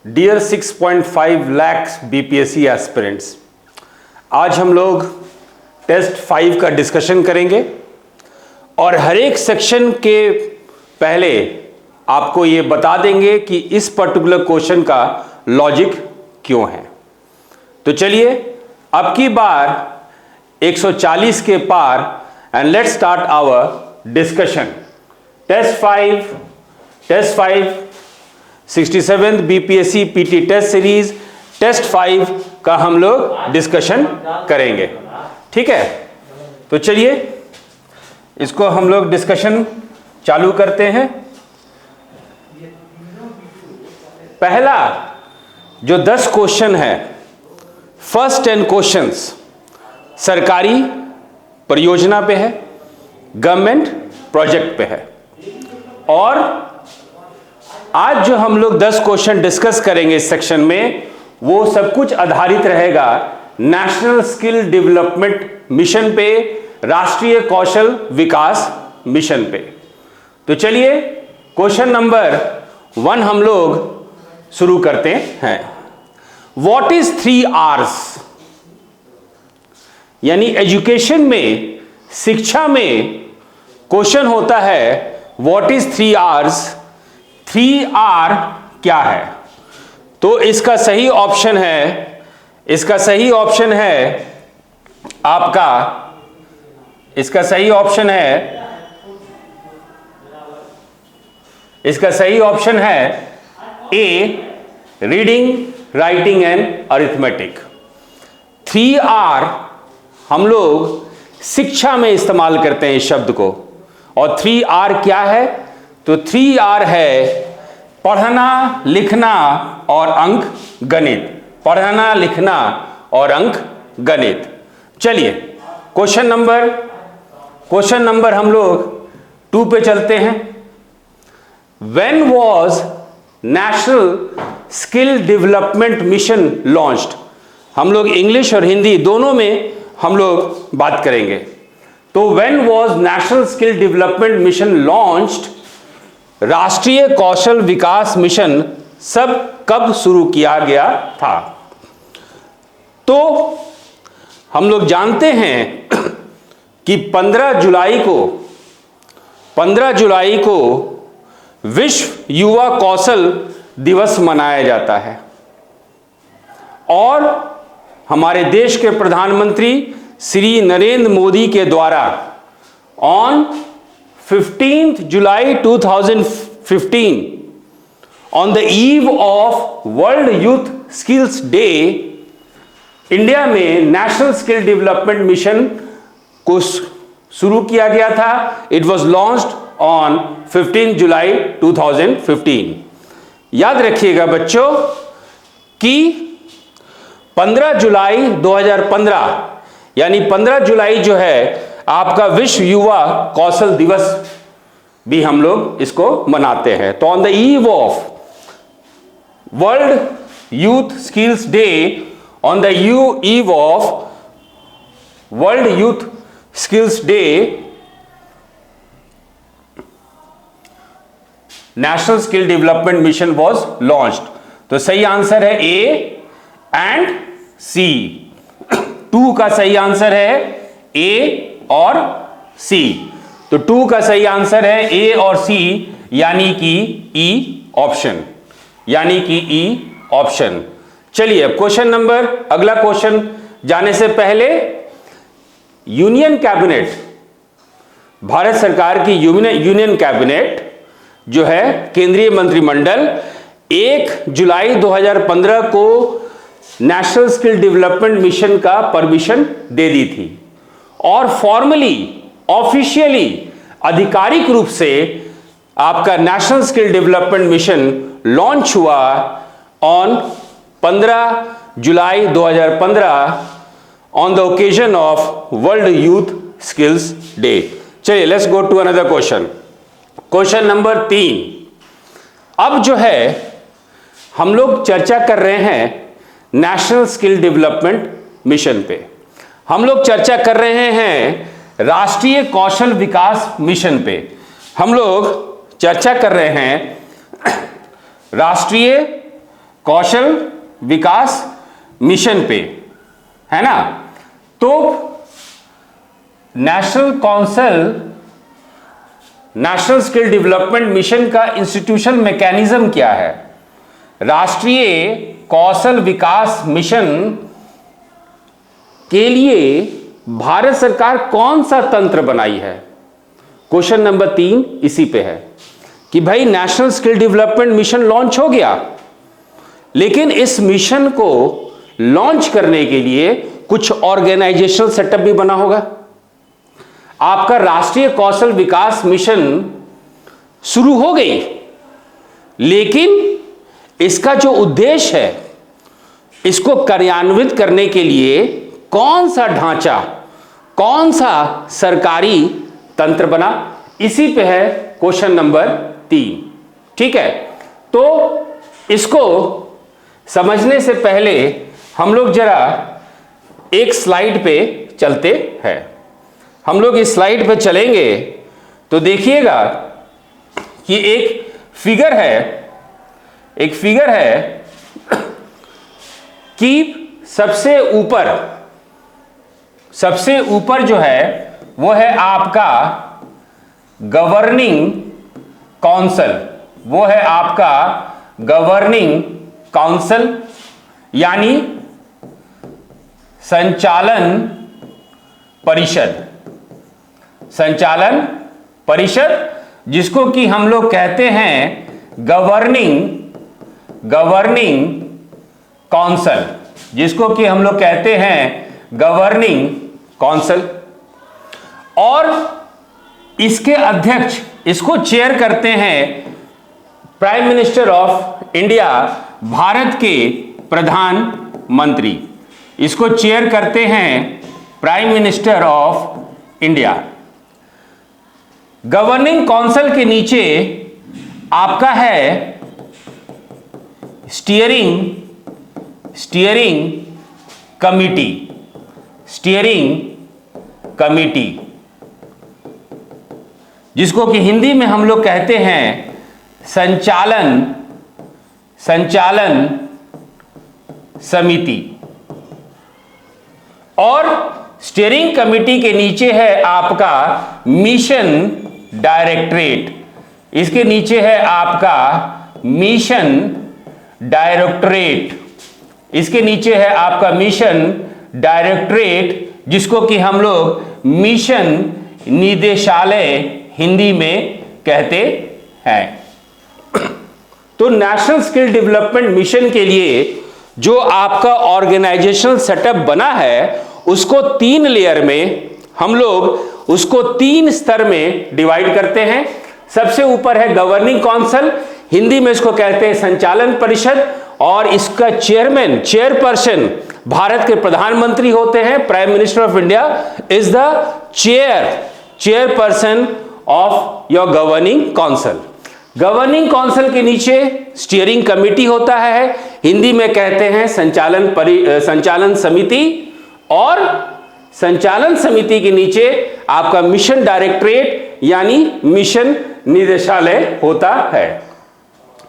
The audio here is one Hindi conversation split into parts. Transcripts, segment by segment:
डियर 6.5 लाख बीपीएससी एस्पिरेंट्स, आज हम लोग टेस्ट 5 का डिस्कशन करेंगे और हर एक सेक्शन के पहले आपको ये बता देंगे कि इस पर्टिकुलर क्वेश्चन का लॉजिक क्यों है। तो चलिए अब की बार 140 के पार and let's start our discussion. Test 5 67th BPSC PT test series test 5 का हम लोग डिस्कशन करेंगे। ठीक है, तो चलिए इसको हम लोग डिस्कशन चालू करते हैं। पहला जो 10 क्वेश्चन है, फर्स्ट 10 क्वेश्चंस सरकारी परियोजना पे है, गवर्नमेंट प्रोजेक्ट पे है। और आज जो हम लोग 10 क्वेश्चन डिस्कस करेंगे इस सेक्शन में, वो सब कुछ आधारित रहेगा नेशनल स्किल डेवलपमेंट मिशन पे, राष्ट्रीय कौशल विकास मिशन पे। तो चलिए क्वेश्चन नंबर 1 हम लोग शुरू करते हैं। What is 3 R's? यानी एजुकेशन में, शिक्षा में क्वेश्चन होता है व्हाट इज 3 R's? 3R क्या है? तो इसका सही ऑप्शन है, इसका सही ऑप्शन है आपका, इसका सही ऑप्शन है, इसका सही ऑप्शन है A, reading, writing and arithmetic. 3R हम लोग शिक्षा में इस्तेमाल करते हैं इस शब्द को। और 3R क्या है? तो 3R है पढ़ना, लिखना और अंक गणित। पढ़ना, लिखना और अंक गणित। चलिए क्वेश्चन नंबर हम लोग 2 पे चलते हैं। When was national skill development mission launched? हम लोग इंग्लिश और हिंदी दोनों में हम लोग बात करेंगे। तो when was national skill development mission launched? राष्ट्रीय कौशल विकास मिशन सब कब शुरू किया गया था? तो हम लोग जानते हैं कि 15 जुलाई को विश्व युवा कौशल दिवस मनाया जाता है। और हमारे देश के प्रधानमंत्री श्री नरेंद्र मोदी के द्वारा on 15th July 2015 on the eve of World Youth Skills Day, India में नेशनल स्किल डेवलपमेंट मिशन को शुरू किया गया था। It was launched on 15 July 2015। याद रखिएगा बच्चों कि 15 जुलाई 2015 यानी 15 जुलाई जो है आपका विश्व युवा कौशल दिवस भी हम लोग इसको मनाते हैं। तो on the eve of world youth skills day, on the eve of world youth skills day, national skill development mission was launched. तो सही आंसर है ए एंड सी। 2 का सही आंसर है ए और सी। तो 2 का सही आंसर है ए और सी, यानी कि ई ऑप्शन, यानी कि ई ऑप्शन। चलिए अब क्वेश्चन नंबर, अगला क्वेश्चन जाने से पहले, यूनियन कैबिनेट, भारत सरकार की यूनियन कैबिनेट जो है केंद्रीय मंत्रिमंडल 1 जुलाई 2015 को नेशनल स्किल डेवलपमेंट मिशन का परमिशन दे दी थी। और फॉर्मली, ऑफिशियली, आधिकारिक रूप से आपका national skill development mission launch हुआ on 15 July 2015 on the occasion of world youth skills day. चलिए let's go to another question. Question number 3। अब जो है हम लोग चर्चा कर रहे हैं नेशनल स्किल डेवलपमेंट मिशन पे, हम लोग चर्चा कर रहे हैं राष्ट्रीय कौशल विकास मिशन पे, हम लोग चर्चा कर रहे हैं राष्ट्रीय कौशल विकास मिशन पे, है ना। तो नेशनल स्किल डेवलपमेंट मिशन का इंस्टीट्यूशनल मैकेनिज्म क्या है? राष्ट्रीय कौशल विकास मिशन के लिए भारत सरकार कौन सा तंत्र बनाई है? क्वेश्चन नंबर 3 इसी पे है कि भाई national skill development mission launch हो गया, लेकिन इस मिशन को लॉन्च करने के लिए कुछ ऑर्गेनाइजेशनल सेटअप भी बना होगा। आपका राष्ट्रीय कौशल विकास मिशन शुरू हो गई, लेकिन इसका जो उद्देश्य है, इसको कार्यान्वित करने के लिए कौन सा ढांचा, कौन सा सरकारी तंत्र बना, इसी पे है क्वेश्चन नंबर 3। ठीक है, तो इसको समझने से पहले हम लोग जरा एक स्लाइड पे चलते हैं। हम लोग इस स्लाइड पे चलेंगे तो देखिएगा कि एक फिगर है कि सबसे ऊपर जो है वो है आपका गवर्निंग काउंसिल, यानी संचालन परिषद, जिसको कि हम लोग कहते हैं गवर्निंग काउंसिल, और इसके अध्यक्ष, इसको चेयर करते हैं prime minister of India, Bharat के प्रधानमंत्री। इसको चेयर करते हैं prime minister of India. Governing council के नीचे आपका है स्टीयरिंग कमिटी, जिसको कि हिंदी में हम लोग कहते हैं संचालन समिति। और स्टीयरिंग कमिटी के नीचे है आपका मिशन डायरेक्टरेट, इसके नीचे है आपका मिशन डायरेक्टरेट, जिसको कि हम लोग मिशन निदेशालय हिंदी में कहते हैं। तो नेशनल स्किल डेवलपमेंट मिशन के लिए जो आपका ऑर्गेनाइजेशनल सेटअप बना है, उसको 3 लेयर में हम लोग उसको 3 स्तर में डिवाइड करते हैं। सबसे ऊपर है गवर्निंग काउंसिल, हिंदी में इसको कहते हैं संचालन परिषद, और इसका चेयरपर्सन भारत के प्रधानमंत्री होते हैं। Prime minister of India is the chairperson of your governing council. Governing council के नीचे स्टीयरिंग कमेटी होता है, हिंदी में कहते हैं संचालन समिति, और संचालन समिति के नीचे आपका मिशन डायरेक्टरेट यानी मिशन निदेशालय होता है।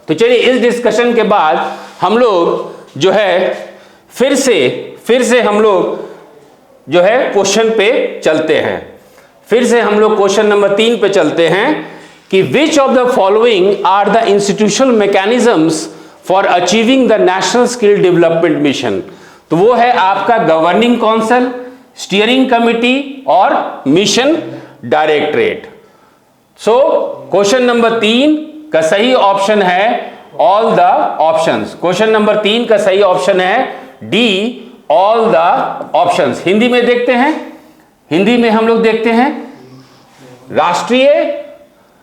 तो चलिए इस डिस्कशन के बाद हम लोग जो है फिर से हम लोग जो है क्वेश्चन पे चलते हैं। फिर से हम लोग क्वेश्चन नंबर 3 पे चलते हैं कि which of the following are the institutional mechanisms for achieving the national skill development mission. तो वो है आपका गवर्निंग काउंसिल, स्टीयरिंग कमिटी और mission directorate. So question number 3 का सही ऑप्शन है all the options. Question number 3 का सही ऑप्शन है D, all the options. Hindi में देखते हैं, हिंदी में हम लोग देखते हैं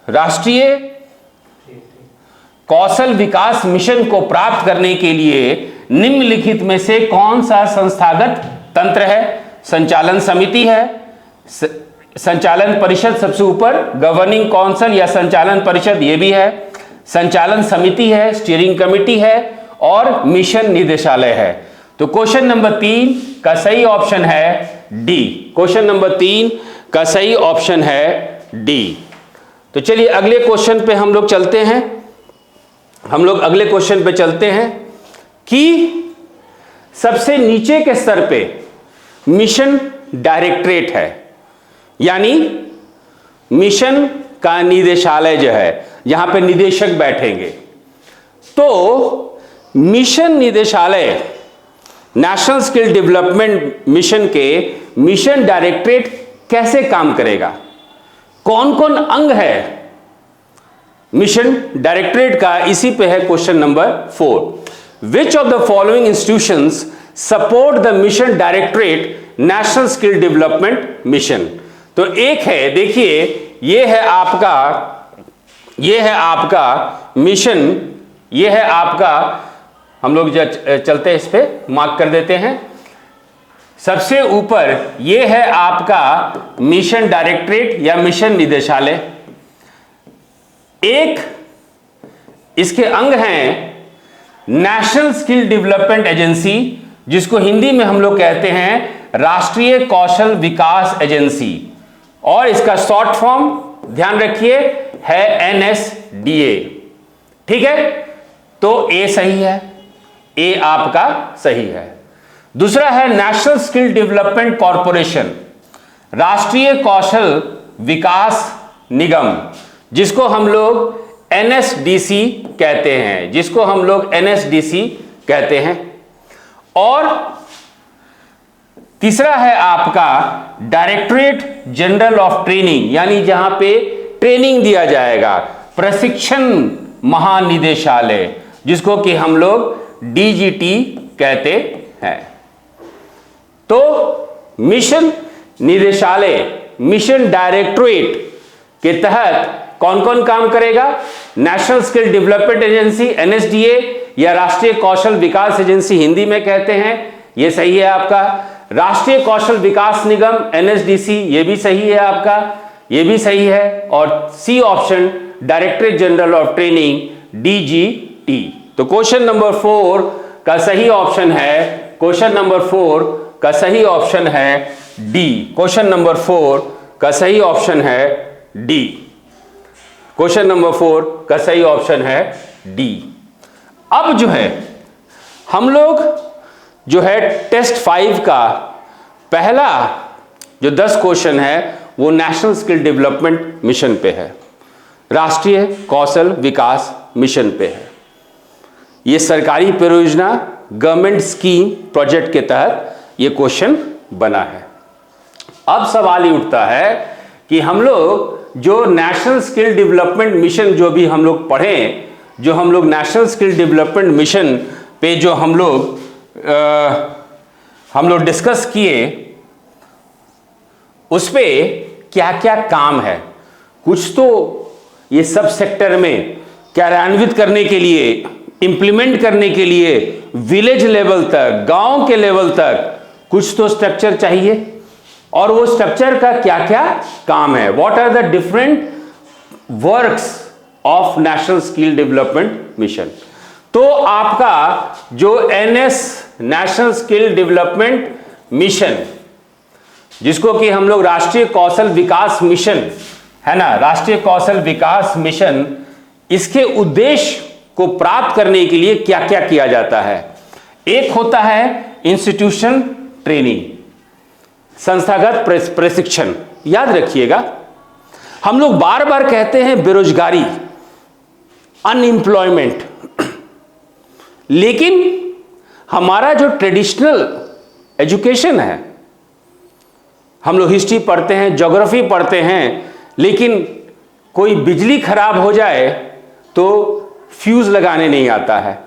राष्ट्रीय कौशल विकास मिशन को प्राप्त करने के लिए निम्नलिखित में से कौन सा संस्थागत तंत्र है? संचालन समिति है, संचालन परिषद सबसे ऊपर, गवर्निंग काउंसिल या संचालन परिषद ये भी है, संचालन समिति है, स्टीयरिंग कमेटी है और मिशन निदेशालय है। तो क्वेश्चन नंबर 3 का सही ऑप्शन है डी। क्वेश्चन नंबर 3 का सही ऑप्शन है डी। तो चलिए अगले क्वेश्चन पे हम लोग चलते हैं। कि सबसे नीचे के स्तर पे मिशन डायरेक्टरेट है, यानी मिशन का निदेशालय जो है, यहां पे निदेशक बैठेंगे। तो मिशन निदेशालय नेशनल स्किल डेवलपमेंट मिशन के मिशन डायरेक्टरेट कैसे काम करेगा, कौन कौन अंग है मिशन डायरेक्टरेट का, इसी पे है question number 4। Which of the following institutions support the mission directorate national skill development mission. तो एक है, देखिए ये है आपका मिशन, ये है आपका, हम लोग चलते हैं इस पे मार्क कर देते हैं। सबसे ऊपर ये है आपका मिशन डायरेक्टरेट या मिशन निदेशालय। एक इसके अंग हैं नेशनल स्किल डेवलपमेंट एजेंसी, जिसको हिंदी में हम लोग कहते हैं राष्ट्रीय कौशल विकास एजेंसी, और इसका शॉर्ट फॉर्म ध्यान रखिए है NSDA। ठीक है, तो ए सही है, ए आपका सही है। दूसरा है नेशनल स्किल डेवलपमेंट कॉरपोरेशन, राष्ट्रीय कौशल विकास निगम, जिसको हम लोग NSDC कहते हैं, जिसको हम लोग NSDC कहते हैं। और तीसरा है आपका डायरेक्टरेट जनरल ऑफ ट्रेनिंग, यानी जहां पे ट्रेनिंग दिया जाएगा, प्रशिक्षण महानिदेशालय, जिसको कि हम लोग DGT कहते हैं। तो मिशन निदेशालय, मिशन डायरेक्टरेट के तहत कौन कौन काम करेगा? National skill development agency NSDA या राष्ट्रीय कौशल विकास एजेंसी हिंदी में कहते हैं, यह सही है आपका। राष्ट्रीय कौशल विकास निगम NSDC, ये भी सही है आपका, ये भी सही है। और C option directorate general of training DGT। तो क्वेश्चन नंबर 4 का सही ऑप्शन है, क्वेश्चन नंबर 4 का सही ऑप्शन है डी। क्वेश्चन नंबर 4 का सही ऑप्शन है डी। क्वेश्चन नंबर 4 का सही ऑप्शन है डी। अब जो है हम लोग जो है टेस्ट 5 का पहला जो 10 क्वेश्चन है वो नेशनल स्किल डेवलपमेंट मिशन पे है, राष्ट्रीय कौशल विकास मिशन पे है। ये सरकारी परियोजना गवर्नमेंट स्कीम प्रोजेक्ट के तहत ये क्वेश्चन बना है। अब सवाल ही उठता है कि हम लोग जो नेशनल स्किल डेवलपमेंट मिशन जो भी हम लोग पढ़ें, जो हम लोग नेशनल स्किल डेवलपमेंट मिशन पे जो हम लोग डिस्कस किए, उस पे क्या क्या काम है। कुछ तो ये सब सेक्टर में कार्यान्वित करने के लिए, इंप्लीमेंट करने के लिए विलेज लेवल तक, गांव के लेवल तक कुछ तो स्ट्रक्चर चाहिए, और वो स्ट्रक्चर का क्या क्या काम है, what are the different works of national skill development mission. तो आपका जो नेशनल स्किल डेवलपमेंट मिशन, जिसको कि हम लोग राष्ट्रीय कौशल विकास मिशन है ना, राष्ट्रीय कौशल विकास मिशन, इसके उद्देश्य को प्राप्त करने के लिए क्या क्या किया जाता है। एक होता है इंस्टीट्यूशन ट्रेनिंग, संस्थागत प्रशिक्षण। याद रखिएगा, हम लोग बार बार कहते हैं बेरोजगारी, अनएम्प्लॉयमेंट, लेकिन हमारा जो ट्रेडिशनल एजुकेशन है, हम लोग हिस्ट्री पढ़ते हैं, ज्योग्राफी पढ़ते हैं, लेकिन कोई बिजली खराब हो जाए तो फ्यूज लगाने नहीं आता है,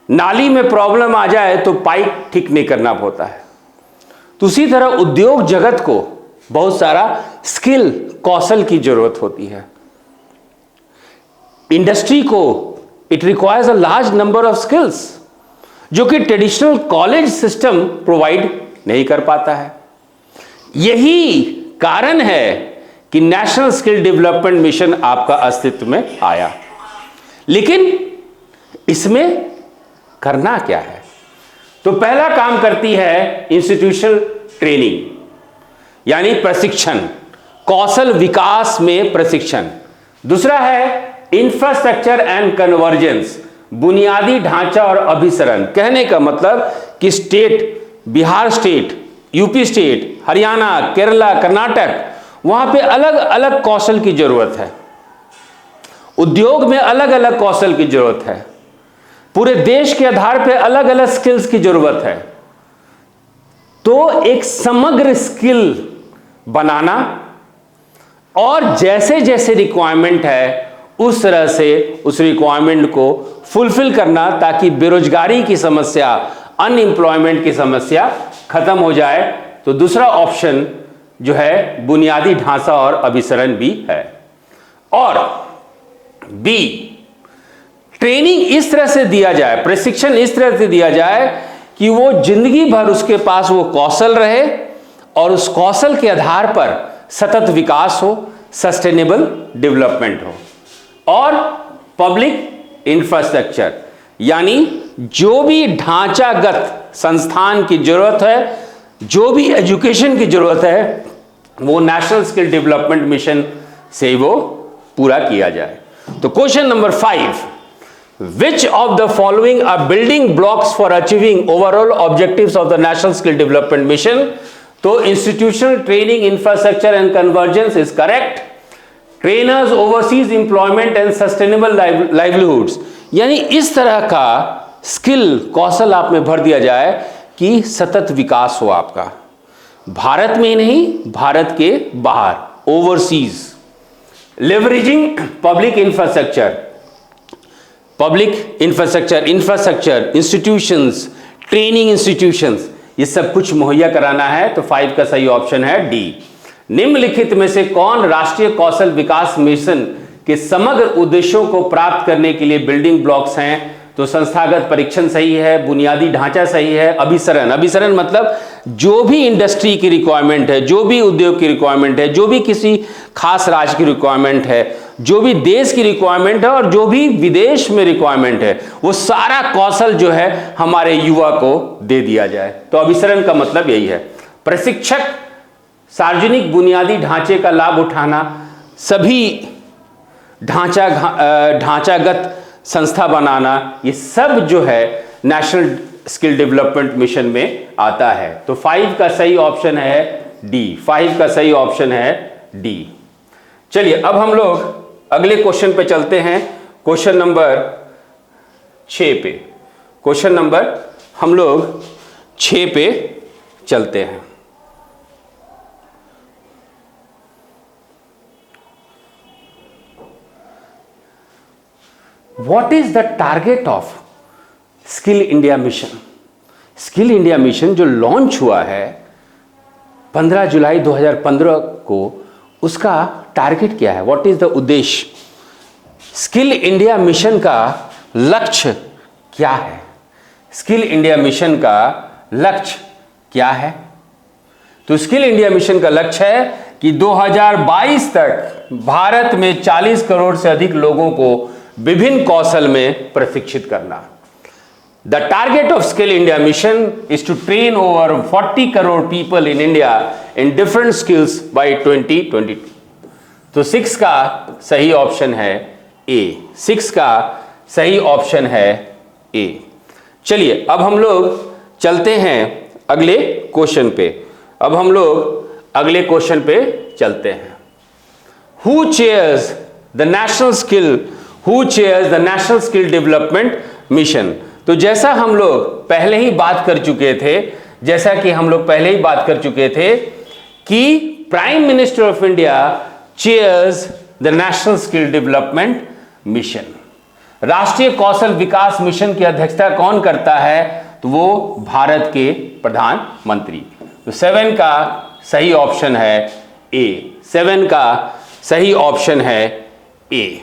नाली में प्रॉब्लम आ जाए तो पाइप ठीक नहीं करना होता है। तो उसी तरह उद्योग जगत को बहुत सारा स्किल, कौशल की जरूरत होती है। इंडस्ट्री को it requires a large number of skills, जो कि ट्रेडिशनल कॉलेज सिस्टम प्रोवाइड नहीं कर पाता है। यही कारण है कि नेशनल स्किल डेवलपमेंट मिशन आपका अस्तित्व में आया। लेकिन इसमें करना क्या है? तो पहला काम करती है इंस्टीट्यूशनल ट्रेनिंग, यानी प्रशिक्षण, कौशल विकास में प्रशिक्षण। दूसरा है इंफ्रास्ट्रक्चर एंड कन्वर्जेंस, बुनियादी ढांचा और अभिसरण। कहने का मतलब कि state, Bihar state, UP state, Haryana, Kerala, Karnataka, वहां पे अलग अलग कौशल की जरूरत है। उद्योग में अलग अलग कौशल की जरूरत है। पूरे देश के आधार पे अलग अलग स्किल्स की जरूरत है। तो एक समग्र स्किल बनाना और जैसे जैसे रिक्वायरमेंट है उस तरह से उस रिक्वायरमेंट को फुलफिल करना, ताकि बेरोजगारी की समस्या, अनएम्प्लॉयमेंट की समस्या खत्म हो जाए। तो दूसरा ऑप्शन जो है बुनियादी ढांचा और अभिसरण भी है। और बी, ट्रेनिंग इस तरह से दिया जाए, प्रशिक्षण इस तरह से दिया जाए कि वो जिंदगी भर उसके पास वो कौशल रहे और उस कौशल के आधार पर सतत विकास हो, सस्टेनेबल डेवलपमेंट हो। और पब्लिक इंफ्रास्ट्रक्चर, यानी जो भी ढांचागत संस्थान की जरूरत है, जो भी एजुकेशन की जरूरत है, वो नेशनल स्किल डेवलपमेंट मिशन से वो पूरा किया जाए। तो question number 5, which of the following are building blocks for achieving overall objectives of the national skill development mission? तो institutional training, infrastructure and convergence is correct. Trainers, overseas employment and sustainable livelihoods, यानी इस तरह का स्किल, कौशल आप में भर दिया जाए कि सतत विकास हो आपका, भारत में ही नहीं, भारत के बाहर, overseas. Leveraging public infrastructure, institutions, training institutions, ये सब कुछ मुहैया कराना है। तो 5 का सही ऑप्शन है डी। निम्नलिखित में से कौन राष्ट्रीय कौशल विकास मिशन के समग्र उद्देश्यों को प्राप्त करने के लिए बिल्डिंग ब्लॉक्स हैं? तो संस्थागत परीक्षण सही है, बुनियादी ढांचा सही है, अभिसरण मतलब जो भी इंडस्ट्री की रिक्वायरमेंट है, जो भी उद्योग की रिक्वायरमेंट है, जो भी किसी खास राज्य की रिक्वायरमेंट है, जो भी देश की रिक्वायरमेंट है और जो भी विदेश में रिक्वायरमेंट है, वो सारा कौशल जो है हमारे युवा को दे दिया जाए। तो अभिसरण का मतलब यही है। प्रशिक्षक, सार्वजनिक बुनियादी ढांचे का लाभ उठाना, सभी ढांचागत संस्था बनाना, ये सब जो है नेशनल स्किल डेवलपमेंट मिशन में आता है। तो 5 का सही ऑप्शन है डी। 5 का सही ऑप्शन है डी। चलिए अब हम लोग अगले क्वेश्चन पे चलते हैं, क्वेश्चन नंबर 6 पे। क्वेश्चन नंबर हम लोग 6 पे चलते हैं। What is the target of skill India mission? Skill India mission जो लॉन्च हुआ है 15 जुलाई 2015 को, उसका टारगेट क्या है? व्हाट इज द उद्देश्य? स्किल इंडिया मिशन का लक्ष्य क्या है? स्किल इंडिया मिशन का लक्ष्य क्या है? तो स्किल इंडिया मिशन का लक्ष्य है कि 2022 तक भारत में 40 करोड़ से अधिक लोगों को विभिन्न कौशल में प्रशिक्षित करना। The target of Skill India mission is to train over 40 crore people in India in different skills by 2022. तो 6 का सही ऑप्शन है ए। 6 का सही ऑप्शन है ए। चलिए अब हम लोग चलते हैं अगले क्वेश्चन पे। अब हम लोग अगले क्वेश्चन पे चलते हैं। Who chairs the national skill development mission? तो जैसा हम लोग पहले ही बात कर चुके थे कि prime minister of India chairs the national skill development mission. राष्ट्रीय कौशल विकास मिशन की अध्यक्षता कौन करता है? तो वो भारत के प्रधानमंत्री। तो 7 का सही ऑप्शन है ए। 7 का सही ऑप्शन है ए।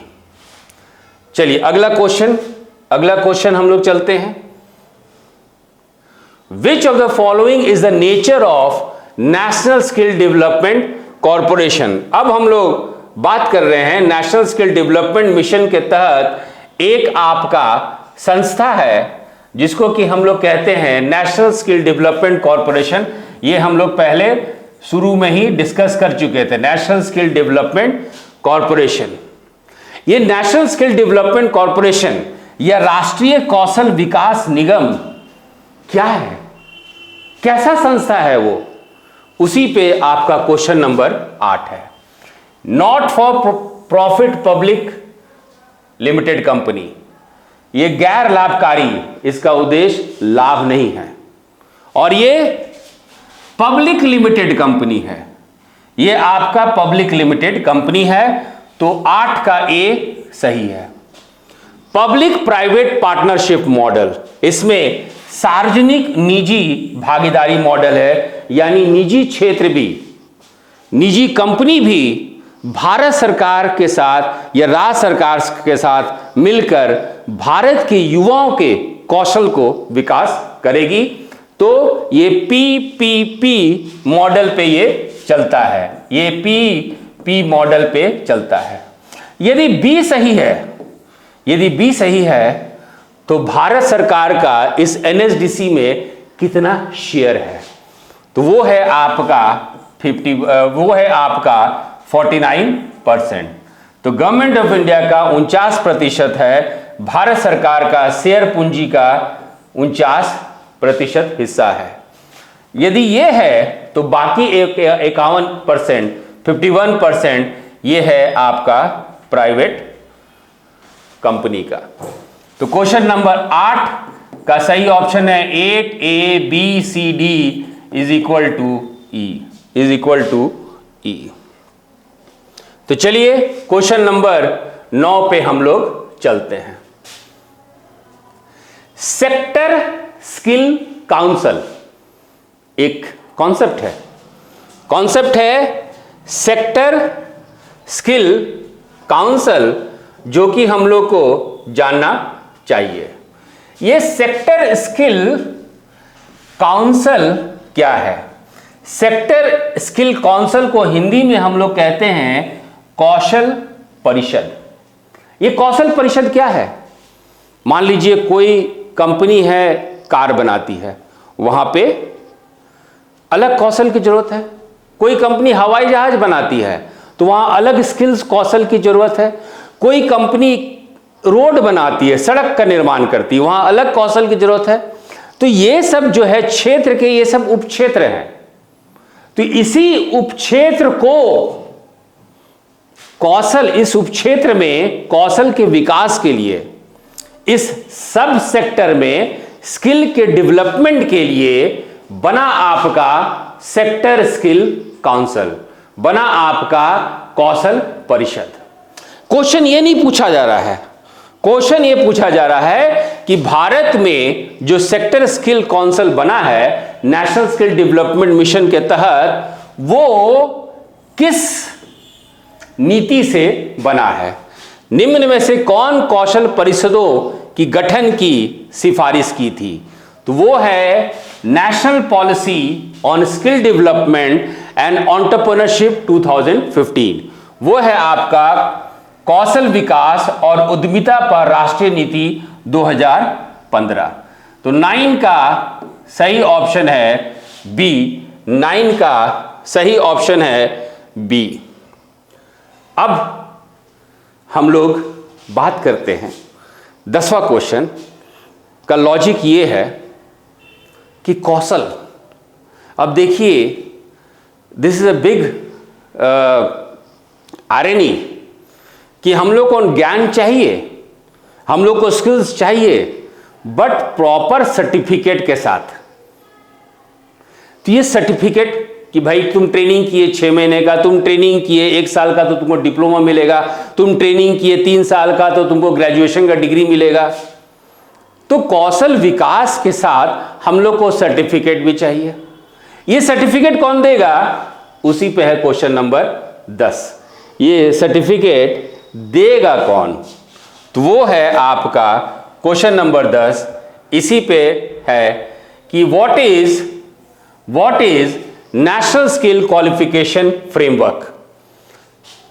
चलिए अगला क्वेश्चन हम लोग चलते हैं। Which of the following is the nature of National Skill Development Corporation? अब हम लोग बात कर रहे हैं नेशनल स्किल डेवलपमेंट मिशन के तहत एक आपका संस्था है जिसको कि हम लोग कहते हैं नेशनल स्किल डेवलपमेंट कॉरपोरेशन। ये हम लोग पहले शुरू में ही डिस्कस कर चुके थे, नेशनल स्किल डेवलपमेंट कॉरपोरेशन। ये नेशनल स्किल डेवलपमेंट कॉरपोरेशन या राष्ट्रीय कौशल विकास निगम क्या है, कैसा संस्था है वो, उसी पे आपका क्वेश्चन नंबर 8 है। Not for profit public limited company, ये गैर लाभकारी, इसका उद्देश्य लाभ नहीं है, और ये पब्लिक लिमिटेड कंपनी है, ये आपका पब्लिक लिमिटेड कंपनी है। तो 8 का ए सही है। पब्लिक प्राइवेट पार्टनरशिप मॉडल, इसमें सार्वजनिक निजी भागीदारी मॉडल है, यानी निजी क्षेत्र भी, निजी कंपनी भी भारत सरकार के साथ या राज्य सरकार के साथ मिलकर भारत के युवाओं के कौशल को विकास करेगी। तो ये पीपीपी मॉडल पे ये चलता है, ये पीपी मॉडल पे चलता है। यदि बी सही है, यदि बी सही है तो भारत सरकार का इस एनएसडीसी में कितना शेयर है, तो वो है आपका 49%। तो गवर्नमेंट ऑफ इंडिया का 49% है, भारत सरकार का शेयर पूंजी का 49% हिस्सा है। यदि ये है तो बाकी 51%, 51% ये है आपका प्राइवेट कंपनी का। तो क्वेश्चन नंबर 8 का सही ऑप्शन है 8ABCD इज इक्वल टू ई। तो चलिए क्वेश्चन नंबर 9 पे हम लोग चलते हैं। सेक्टर स्किल काउंसिल एक कॉन्सेप्ट है सेक्टर स्किल काउंसिल, जो कि हम लोग को जानना चाहिए। यह सेक्टर स्किल काउंसिल क्या है? सेक्टर स्किल काउंसिल को हिंदी में हम लोग कहते हैं कौशल परिषद। यह कौशल परिषद क्या है? मान लीजिए कोई कंपनी है, कार बनाती है, वहां पे अलग कौशल की जरूरत है। कोई कंपनी हवाई जहाज बनाती है तो वहां अलग स्किल्स कौशल की जरूरत है। कोई कंपनी रोड बनाती है, सड़क का निर्माण करती है, वहां अलग कौशल की जरूरत है। तो ये सब जो है क्षेत्र के, ये सब उपक्षेत्र हैं। तो इसी उपक्षेत्र को कौशल, इस उपक्षेत्र में कौशल के विकास के लिए, इस सब सेक्टर में स्किल के डेवलपमेंट के लिए बना आपका सेक्टर स्किल काउंसिल, बना आपका कौशल परिषद। क्वेश्चन ये नहीं पूछा जा रहा है, क्वेश्चन ये पूछा जा रहा है कि भारत में जो सेक्टर स्किल काउंसिल बना है नेशनल स्किल डेवलपमेंट मिशन के तहत, वो किस नीति से बना है? निम्न में से कौन कौशल परिषदों की गठन की सिफारिश की थी? तो वो है national policy on skill development and entrepreneurship 2015। वो है आपका कौशल विकास और उद्यमिता पर राष्ट्रीय नीति 2015। तो 9 का सही ऑप्शन है बी। 9 का सही ऑप्शन है बी। अब हम लोग बात करते हैं 10वां क्वेश्चन का। लॉजिक ये है कि कौशल, अब देखिए this is a big irony कि हम लोग को ज्ञान चाहिए, हम लोग को स्किल्स चाहिए, बट प्रॉपर सर्टिफिकेट के साथ। तो ये सर्टिफिकेट कि भाई तुम ट्रेनिंग किए 6 महीने का, तुम ट्रेनिंग किए 1 साल का तो तुमको डिप्लोमा मिलेगा, तुम ट्रेनिंग किए 3 साल का तो तुमको ग्रेजुएशन का डिग्री मिलेगा। तो कौशल विकास के साथ हम लोग को सर्टिफिकेट भी चाहिए। ये सर्टिफिकेट कौन देगा? उसी पे है क्वेश्चन नंबर 10। ये सर्टिफिकेट देगा कौन? तो वो है आपका क्वेश्चन नंबर 10। इसी पे है कि what is national skill qualification framework,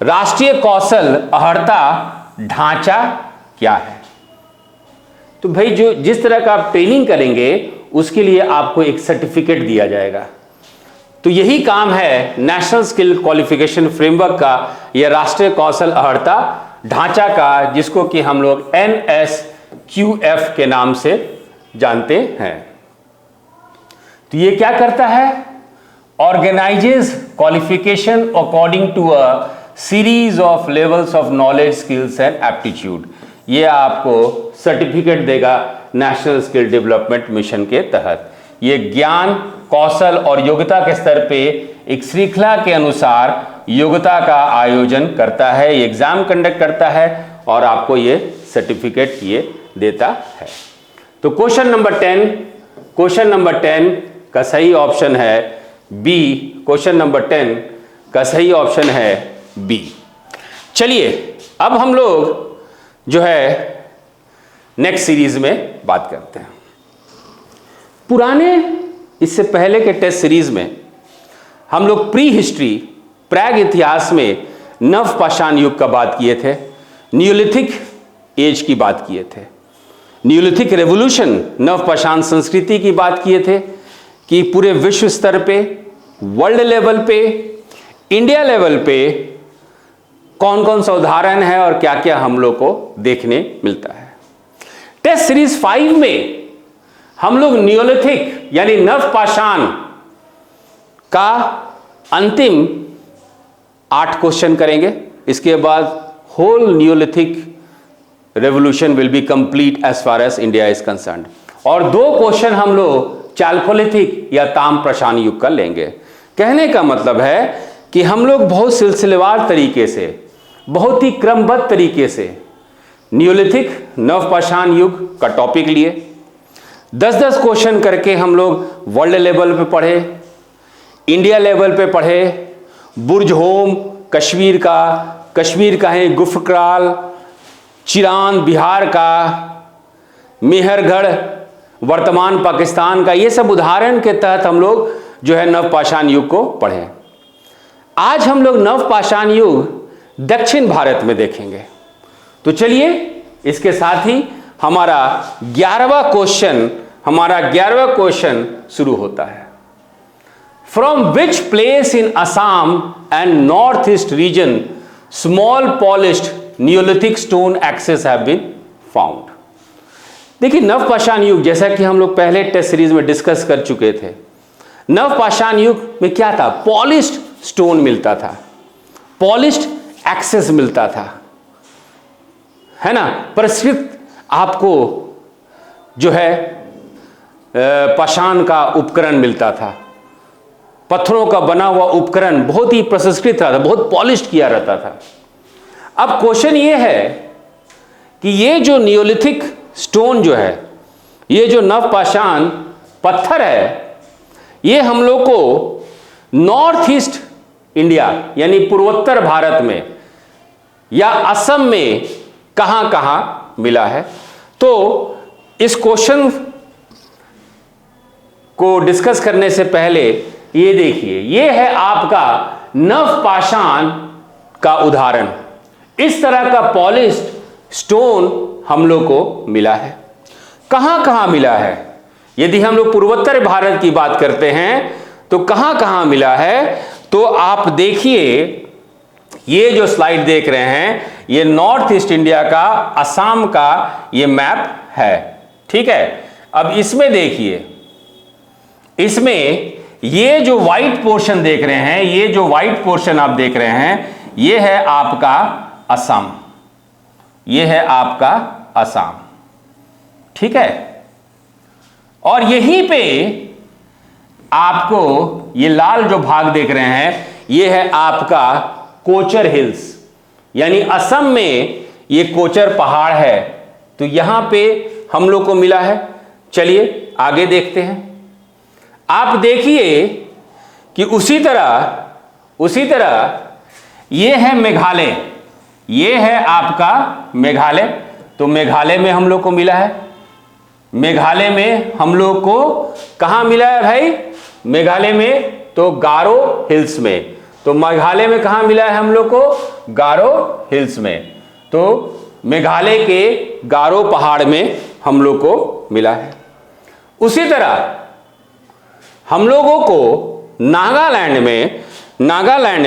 राष्ट्रीय कौशल अर्हता ढांचा क्या है? तो भाई जो जिस तरह का आप ट्रेनिंग करेंगे उसके लिए आपको एक सर्टिफिकेट दिया जाएगा। तो यही काम है नेशनल स्किल क्वालिफिकेशन फ्रेमवर्क का, यह राष्ट्रीय कौशल अर्हता ढांचा का, जिसको कि हम लोग QF के नाम से जानते हैं। तो ये क्या करता है? Organises qualification according to a series of levels of knowledge, skills and aptitude. ये आपको सर्टिफिकेट देगा नेशनल स्किल डेवलपमेंट मिशन के तहत। ये ज्ञान, कौशल और योग्यता के स्तर पे एक श्रृंखला के अनुसार योग्यता का आयोजन करता है, ये एग्जाम कंडक्ट करता है और आपको ये सर्टिफिकेट ये देता है। तो क्वेश्चन नंबर 10 का सही ऑप्शन है बी। क्वेश्चन नंबर 10 का सही ऑप्शन है बी। चलिए अब हम लोग जो है नेक्स्ट सीरीज में बात करते हैं। पुराने, इससे पहले के टेस्ट सीरीज में हम लोग प्री हिस्ट्री, प्राग इतिहास में नवपाषाण युग का बात किए थे, नियोलिथिक एज की बात किए थे, नियोलिथिक रेवोल्यूशन, नवपाषाण संस्कृति की बात किए थे कि पूरे विश्व स्तर पे, वर्ल्ड लेवल पे, इंडिया लेवल पे कौन कौन सा उदाहरण है और क्या क्या हम लोग को देखने मिलता है। टेस्ट सीरीज 5 में हम लोग नियोलिथिक यानी नवपाषाण का अंतिम 8 क्वेश्चन करेंगे। इसके बाद whole neolithic revolution will be complete as far as India is concerned. और 2 क्वेश्चन हम लोग चालकोलिथिक या ताम्रपाषाण युग का लेंगे। कहने का मतलब है कि हम लोग बहुत सिलसिलेवार तरीके से, बहुत ही क्रमबद्ध तरीके से नियोलिथिक, नवपाषाण युग का टॉपिक लिए, 10-10 क्वेश्चन करके हम लोग वर्ल्ड लेवल पे पढ़े, इंडिया लेवल पे पढ़े, बुर्जहोम कश्मीर का है, गुफक्राल चिरान बिहार का, मेहरगढ़ वर्तमान पाकिस्तान का, ये सब उदाहरण के तहत हम लोग जो है नवपाषाण युग को पढ़े। आज हम लोग नवपाषाण युग दक्षिण भारत में देखेंगे। तो चलिए इसके साथ ही हमारा 11वां क्वेश्चन शुरू होता है। From which place in Assam and north east region small polished neolithic stone axes have been found. देखिए नवपाषाण युग, जैसा कि हम लोग पहले टेस्ट सीरीज में डिस्कस कर चुके थे, नवपाषाण युग में क्या था? पॉलिश्ड स्टोन मिलता था, पॉलिश्ड एक्सेस मिलता था, है ना। परिष्कृत आपको जो है पाषाण का उपकरण मिलता था, पत्थरों का बना हुआ उपकरण बहुत ही प्रसंस्कृत रहता था, बहुत पॉलिश्ड किया रहता था। अब क्वेश्चन ये है कि ये जो नियोलिथिक स्टोन जो है, ये जो नवपाषाण पत्थर है, ये हम लोग को नॉर्थ ईस्ट इंडिया यानी पूर्वोत्तर भारत में या असम में कहां कहां मिला है। तो इस क्वेश्चन को डिस्कस करने से पहले ये देखिए, ये है आपका नवपाषाण का उदाहरण। इस तरह का पॉलिश्ड स्टोन हम लोग को मिला है। कहां कहां मिला है? यदि हम लोग पूर्वोत्तर भारत की बात करते हैं तो कहां कहां मिला है? तो आप देखिए, ये जो स्लाइड देख रहे हैं, ये नॉर्थ ईस्ट इंडिया का, असम का ये मैप है, ठीक है। अब इसमें देखिए, इसमें ये जो व्हाइट पोर्शन देख रहे हैं, ये जो व्हाइट पोर्शन आप देख रहे हैं, ये है आपका असम, ये है आपका असम, ठीक है। और यहीं पे आपको ये लाल जो भाग देख रहे हैं, ये है आपका कोचर हिल्स, यानी असम में ये कोचर पहाड़ है। तो यहां पे हम लोग को मिला है। चलिए आगे देखते हैं। आप देखिए कि उसी तरह ये है मेघालय, ये है आपका मेघालय। तो मेघालय में हम लोग को मिला है। मेघालय में हम लोग को कहां मिला है भाई? मेघालय में तो गारो हिल्स में। तो मेघालय में कहां मिला है हम लोग को? गारो हिल्स में। तो मेघालय के गारो पहाड़ में हम लोग को मिला है। उसी तरह हम लोगों को नागालैंड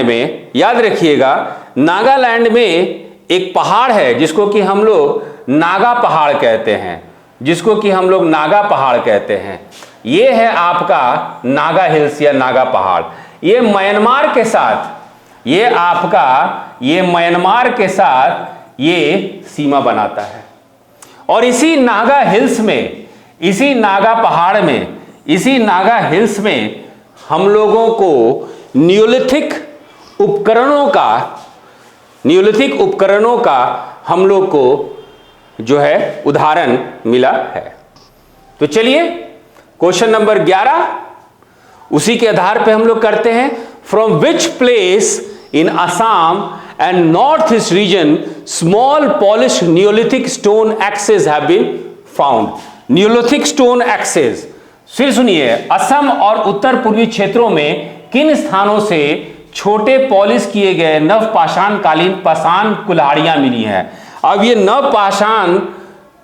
में याद रखिएगा, नागालैंड में एक पहाड़ है जिसको कि हम लोग नागा पहाड़ कहते हैं, जिसको कि हम लोग नागा पहाड़ कहते हैं। ये है आपका नागा हिल्स या नागा पहाड़। ये म्यांमार के साथ, ये आपका ये म्यांमार के साथ ये सीमा बनाता है। और इसी नागा हिल्स में, इसी नागा पहाड़ में, इसी नागा हिल्स में हम लोगों को नियोलिथिक उपकरणों का हम लोग को जो है उदाहरण मिला है। तो चलिए क्वेश्चन नंबर 11 उसी के आधार पे हम लोग करते हैं। From which place in Assam and north east region small polish neolithic stone axes have been found. Neolithic stone axes, फिर सुनिए, असम और उत्तर पूर्वी क्षेत्रों में किन स्थानों से छोटे पॉलिश किए गए नवपाषाण कालीन पाषाण कुल्हाड़ियां मिली हैं। अब ये नवपाषाण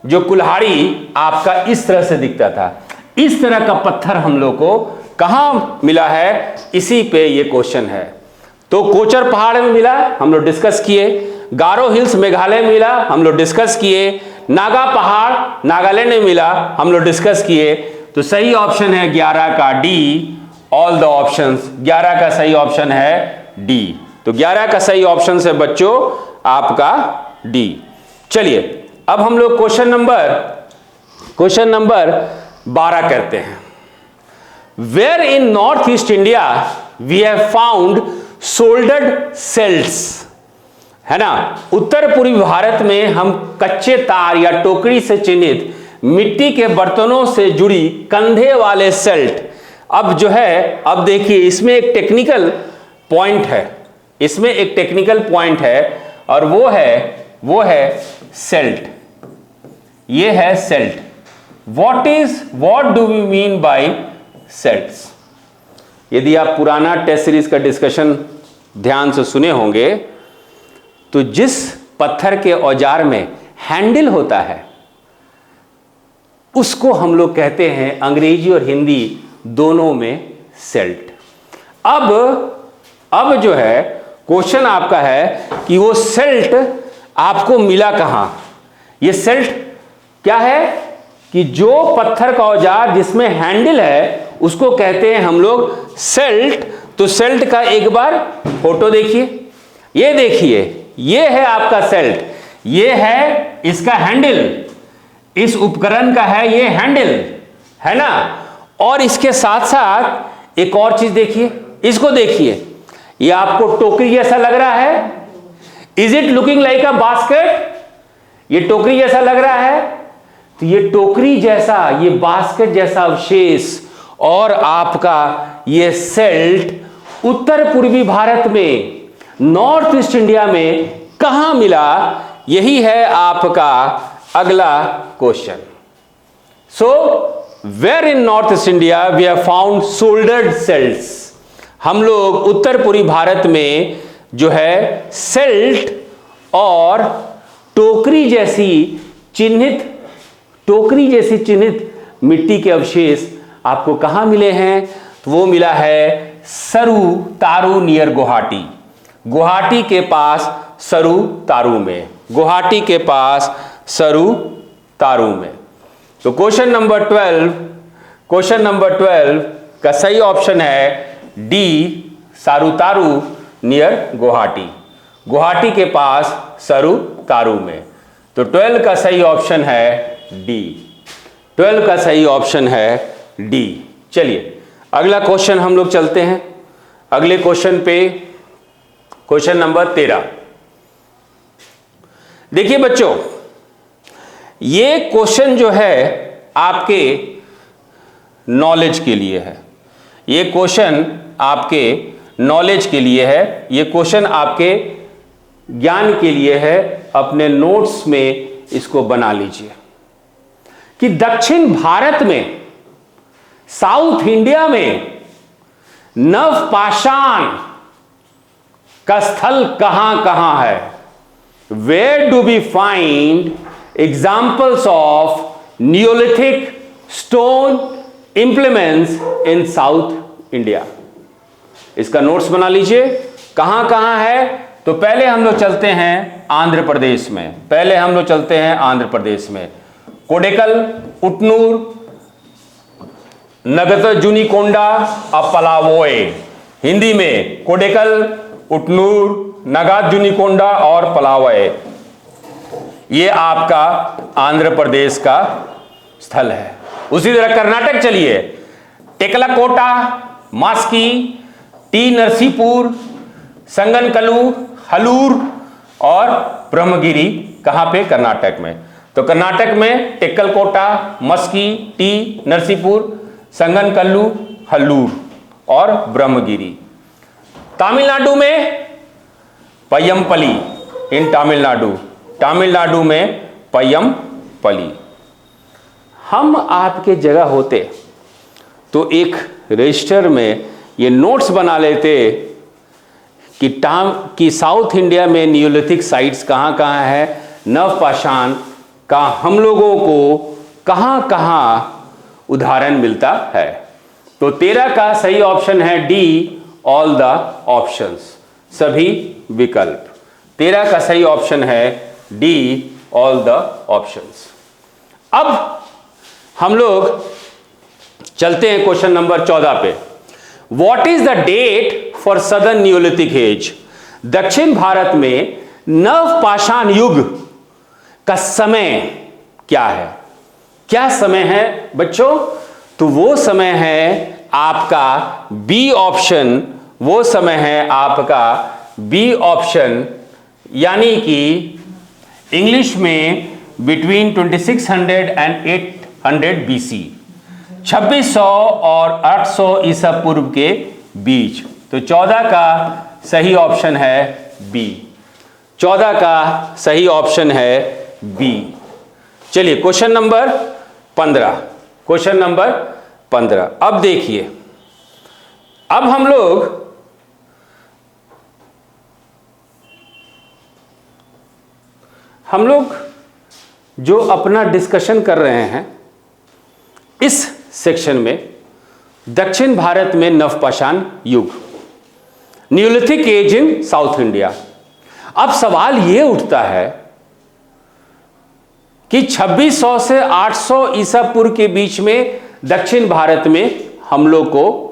जो कुल्हाड़ी आपका इस तरह से दिखता था, इस तरह का पत्थर हम लोग को कहां मिला है, इसी पे ये क्वेश्चन है। तो कोचर पहाड़ में मिला, हम लोग डिस्कस किए। गारो हिल्स मेघालय में मिला, हम लोग डिस्कस किए। नागा पहाड़ नागालैंड में मिला, हम लोग डिस्कस किए। तो सही ऑप्शन है 11 का डी। ऑल द ऑप्शंस, 11 का सही ऑप्शन है डी। तो 11 का सही ऑप्शन है बच्चों आपका डी। चलिए अब हम लोग क्वेश्चन नंबर 12 करते हैं। Where in north east India we have found shouldered celts, है ना। उत्तर पूर्वी भारत में हम कच्चे तार या टोकरी से चिन्हित मिट्टी के बर्तनों से जुड़ी कंधे वाले सेल्ट। अब जो है, अब देखिए इसमें एक टेक्निकल पॉइंट है, इसमें एक टेक्निकल पॉइंट है और वो है सेल्ट। ये है celt. What do we mean by celts. यदि आप पुराना टेस्ट सीरीज का डिस्कशन ध्यान से सुने होंगे तो जिस पत्थर के औजार में हैंडल होता है उसको हम लोग कहते हैं अंग्रेजी और हिंदी दोनों में सेल्ट। अब जो है क्वेश्चन आपका है कि वो सेल्ट आपको मिला कहां। ये सेल्ट क्या है कि जो पत्थर का औजार जिसमें हैंडल है उसको कहते हैं हम लोग सेल्ट। तो सेल्ट का एक बार फोटो देखिए, ये देखिए, ये है आपका सेल्ट, ये है इसका हैंडल, इस उपकरण का है ये हैंडल, है ना। और इसके साथ साथ एक और चीज देखिए, इसको देखिए, ये आपको टोकरी जैसा लग रहा है। Is it looking like a basket. ये टोकरी जैसा लग रहा है, तो ये टोकरी जैसा, ये बास्केट जैसा अवशेष और आपका ये सेल्ट उत्तर पूर्वी भारत में, नॉर्थ ईस्ट इंडिया में कहां मिला, यही है आपका अगला question. So where in north east India we have found shouldered celts. हम लोग उत्तर पूर्वी भारत में जो है सेल्ट और टोकरी जैसी चिन्हित मिट्टी के अवशेष आपको कहां मिले हैं। तो वो मिला है सरू तारू नियर गुवाहाटी। गुवाहाटी के पास सरू तारू में, गुवाहाटी के पास सरू तारू में। तो क्वेश्चन नंबर 12 का सही ऑप्शन है डी, सारू तारू नियर गुवाहाटी। गुवाहाटी के पास सरू तारू में। तो 12 का सही ऑप्शन है डी। 12 का सही ऑप्शन है डी। चलिए अगला क्वेश्चन हम लोग चलते हैं। अगले क्वेश्चन पे, क्वेश्चन नंबर 13। देखिए बच्चों, ये क्वेश्चन जो है आपके नॉलेज के लिए है। ये क्वेश्चन आपके नॉलेज के लिए है, ये क्वेश्चन आपके ज्ञान के लिए है। अपने नोट्स में इसको बना लीजिए कि दक्षिण भारत में, साउथ इंडिया में नवपाषाण का स्थल कहां कहां है। Where do we find examples of neolithic stone implements in south India. इसका नोट्स बना लीजिए, कहां कहां है तो पहले हम लोग चलते हैं आंध्र प्रदेश में, पहले हम लोग चलते हैं आंध्र प्रदेश में। कोडेकल, उटनूर, नगतजुनिकोंडा, पलावोए। हिंदी में कोडेकल, उटनूर, नगाजुनिकोंडा और पलावोए, ये आपका आंध्र प्रदेश का स्थल है। उसी तरह कर्नाटक चलिए, टेकलाकोटा, मास्की, टी नरसीपुर, संगनकलू, हलूर और ब्रह्मगिरी। कहां पे? कर्नाटक में। तो कर्नाटक में टेक्कलकोटा, मस्की, टी नरसीपुर, संगनकल्लू, हल्लूर और ब्रह्मगिरी। तमिलनाडु में पय्यमपली, इन तमिलनाडु, तमिलनाडु में पय्यमपली। हम आपके जगह होते तो एक रजिस्टर में ये नोट्स बना लेते कि साउथ इंडिया में नियोलिथिक साइट्स कहाँ कहाँ है, नवपाषाण का हम लोगों को कहाँ कहाँ उदाहरण मिलता है। तो 13 का सही ऑप्शन है डी, ऑल द ऑप्शंस, सभी विकल्प। 13 का सही ऑप्शन है डी, ऑल द ऑप्शंस। अब हम लोग चलते हैं क्वेश्चन नंबर 14 पे। What is the date for southern neolithic age? दक्षिण भारत में नवपाषाण युग का समय क्या है? क्या समय है बच्चों? तो वो समय है आपका बी ऑप्शन, वो समय है आपका बी ऑप्शन, यानी कि इंग्लिश में बिटवीन 2600 एंड 800 BC, 2600 और 800 ईसा पूर्व के बीच। तो 14 का सही ऑप्शन है बी, 14 का सही ऑप्शन है बी। चलिए क्वेश्चन नंबर 15, क्वेश्चन नंबर 15। अब देखिए, अब हम लोग जो अपना डिस्कशन कर रहे हैं इस सेक्शन में, दक्षिण भारत में नवपाषाण युग, neolithic age in south India. अब सवाल यह उठता है कि 2600 से 800 ईसा पूर्व के बीच में दक्षिण भारत में हम लोग को